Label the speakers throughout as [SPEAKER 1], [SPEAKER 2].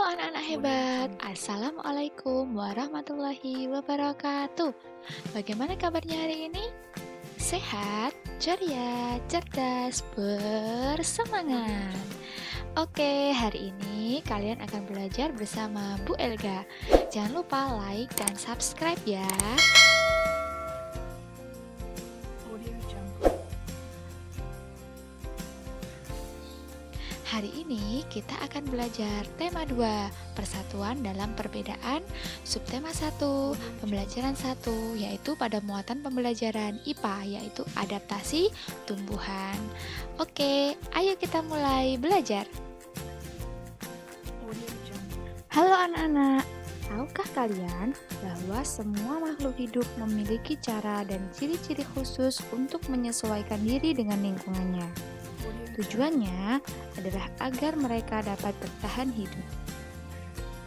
[SPEAKER 1] anak-anak hebat, Assalamualaikum warahmatullahi wabarakatuh. Bagaimana kabarnya hari ini? Sehat, ceria, cerdas, bersemangat. Oke, hari ini kalian akan belajar bersama Bu Elga. Jangan lupa like dan subscribe ya. Hari ini kita akan belajar tema 2, persatuan dalam perbedaan, subtema 1, pembelajaran 1, yaitu pada muatan pembelajaran IPA, yaitu adaptasi tumbuhan. Oke, ayo kita mulai belajar.
[SPEAKER 2] Halo anak-anak, tahukah kalian bahwa semua makhluk hidup memiliki cara dan ciri-ciri khusus untuk menyesuaikan diri dengan lingkungannya? Tujuannya adalah agar mereka dapat bertahan hidup.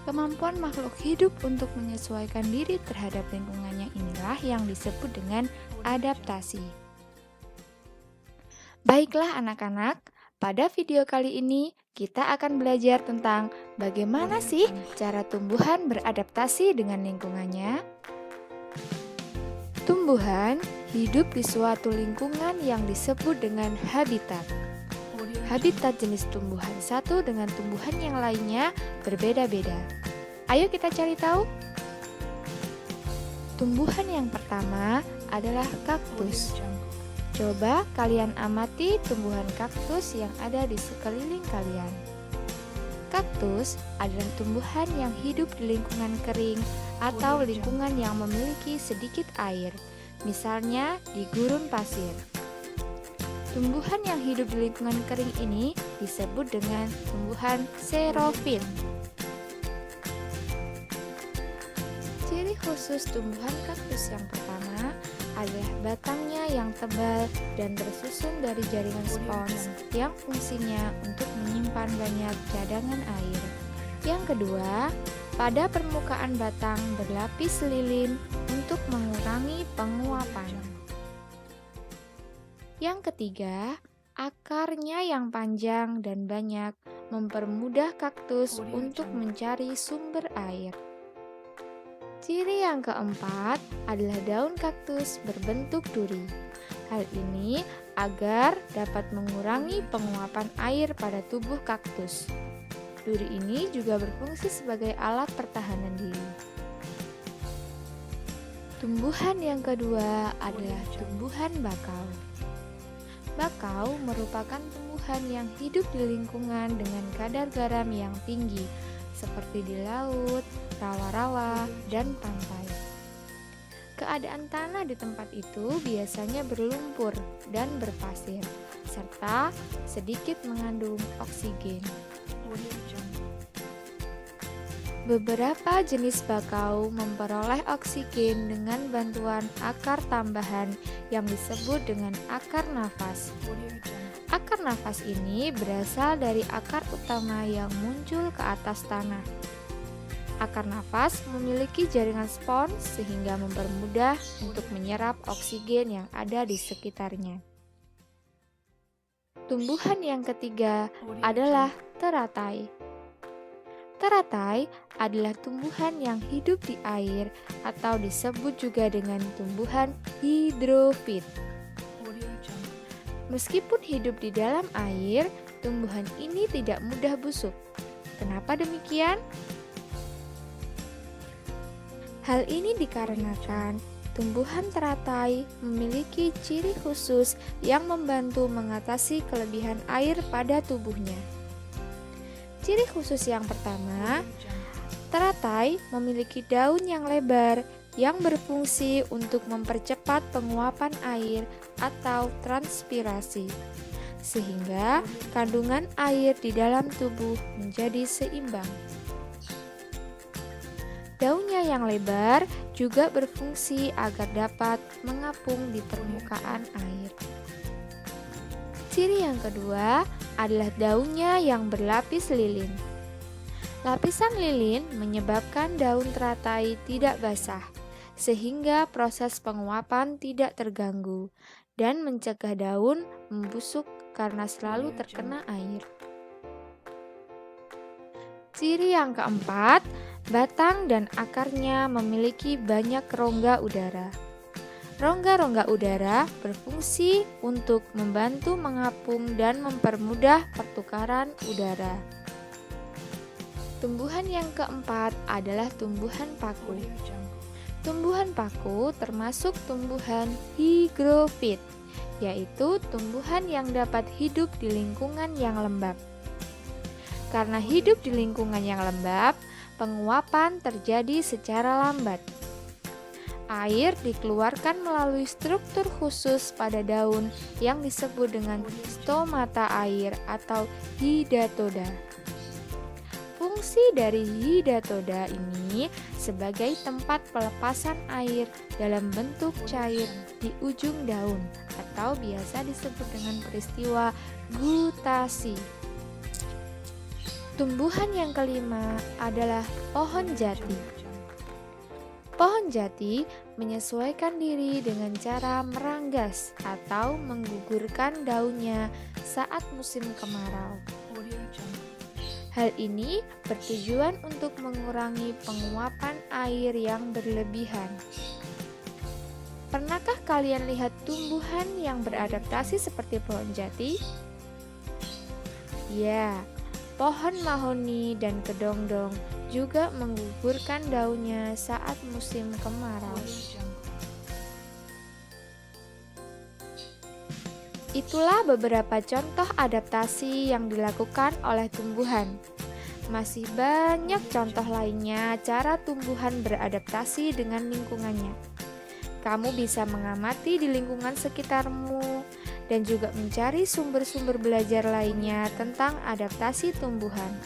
[SPEAKER 2] Kemampuan makhluk hidup untuk menyesuaikan diri terhadap lingkungannya inilah yang disebut dengan adaptasi. Baiklah anak-anak, pada video kali ini kita akan belajar tentang bagaimana sih cara tumbuhan beradaptasi dengan lingkungannya. Tumbuhan hidup di suatu lingkungan yang disebut dengan habitat. Habitat jenis tumbuhan satu dengan tumbuhan yang lainnya berbeda-beda. Ayo kita cari tahu. Tumbuhan yang pertama adalah kaktus. Coba kalian amati tumbuhan kaktus yang ada di sekeliling kalian. Kaktus adalah tumbuhan yang hidup di lingkungan kering atau lingkungan yang memiliki sedikit air, misalnya di gurun pasir. Tumbuhan yang hidup di lingkungan kering ini disebut dengan tumbuhan xerofit. Ciri khusus tumbuhan kaktus yang pertama adalah batangnya yang tebal dan tersusun dari jaringan spons yang fungsinya untuk menyimpan banyak cadangan air. Yang kedua, pada permukaan batang berlapis lilin untuk mengurangi penguapan. Yang ketiga, akarnya yang panjang dan banyak mempermudah kaktus untuk mencari sumber air. Ciri yang keempat adalah daun kaktus berbentuk duri. Hal ini agar dapat mengurangi penguapan air pada tubuh kaktus. Duri ini juga berfungsi sebagai alat pertahanan diri. Tumbuhan yang kedua adalah tumbuhan bakau. Bakau merupakan tumbuhan yang hidup di lingkungan dengan kadar garam yang tinggi, seperti di laut, rawa-rawa, dan pantai. Keadaan tanah di tempat itu biasanya berlumpur dan berpasir, serta sedikit mengandung oksigen. Beberapa jenis bakau memperoleh oksigen dengan bantuan akar tambahan yang disebut dengan akar nafas. Akar nafas ini berasal dari akar utama yang muncul ke atas tanah. Akar nafas memiliki jaringan spons sehingga mempermudah untuk menyerap oksigen yang ada di sekitarnya. Tumbuhan yang ketiga adalah teratai. Teratai adalah tumbuhan yang hidup di air atau disebut juga dengan tumbuhan hidrofit. Meskipun hidup di dalam air, tumbuhan ini tidak mudah busuk. Kenapa demikian? Hal ini dikarenakan tumbuhan teratai memiliki ciri khusus yang membantu mengatasi kelebihan air pada tubuhnya. Ciri khusus yang pertama, teratai memiliki daun yang lebar yang berfungsi untuk mempercepat penguapan air atau transpirasi, sehingga kandungan air di dalam tubuh menjadi seimbang. Daunnya yang lebar juga berfungsi agar dapat mengapung di permukaan air. Ciri yang kedua adalah daunnya yang berlapis lilin. Lapisan lilin menyebabkan daun teratai tidak basah, sehingga proses penguapan tidak terganggu dan mencegah daun membusuk karena selalu terkena air. Ciri yang keempat, batang dan akarnya memiliki banyak rongga udara. Rongga-rongga udara berfungsi untuk membantu mengapung dan mempermudah pertukaran udara. Tumbuhan yang keempat adalah tumbuhan paku. Tumbuhan paku termasuk tumbuhan higrofit, yaitu tumbuhan yang dapat hidup di lingkungan yang lembab. Karena hidup di lingkungan yang lembab, penguapan terjadi secara lambat. Air dikeluarkan melalui struktur khusus pada daun yang disebut dengan stomata air atau hidatoda. Fungsi dari hidatoda ini sebagai tempat pelepasan air dalam bentuk cair di ujung daun atau biasa disebut dengan peristiwa gutasi. Tumbuhan yang kelima adalah pohon jati. Pohon jati menyesuaikan diri dengan cara meranggas atau menggugurkan daunnya saat musim kemarau. Hal ini bertujuan untuk mengurangi penguapan air yang berlebihan. Pernahkah kalian lihat tumbuhan yang beradaptasi seperti pohon jati? Ya, pohon mahoni dan kedongdong juga menggugurkan daunnya saat musim kemarau. Itulah beberapa contoh adaptasi yang dilakukan oleh tumbuhan. Masih banyak contoh lainnya cara tumbuhan beradaptasi dengan lingkungannya. Kamu bisa mengamati di lingkungan sekitarmu dan juga mencari sumber-sumber belajar lainnya tentang adaptasi tumbuhan.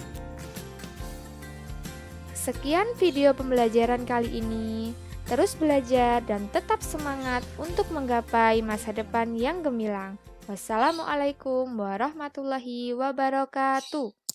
[SPEAKER 2] Sekian video pembelajaran kali ini. Terus belajar dan tetap semangat untuk menggapai masa depan yang gemilang. Wassalamualaikum warahmatullahi wabarakatuh.